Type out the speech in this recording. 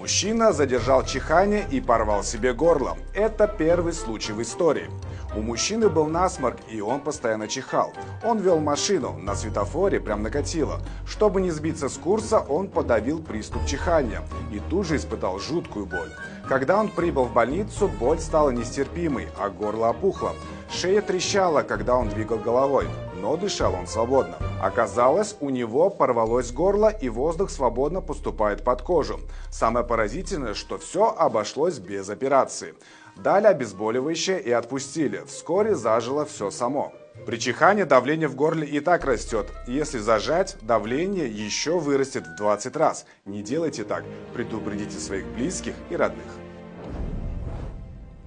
Мужчина задержал чихание и порвал себе горло. Это первый случай в истории. У мужчины был насморк, и он постоянно чихал. Он вел машину, на светофоре прям накатило. Чтобы не сбиться с курса, он подавил приступ чихания и тут же испытал жуткую боль. Когда он прибыл в больницу, боль стала нестерпимой, а горло опухло. Шея трещала, когда он двигал головой, но дышал он свободно. Оказалось, у него порвалось горло, и воздух свободно поступает под кожу. Самое поразительное, что все обошлось без операции. Дали обезболивающее и отпустили. Вскоре зажило все само. При чихании давление в горле и так растет. Если зажать, давление еще вырастет в 20 раз. Не делайте так. Предупредите своих близких и родных.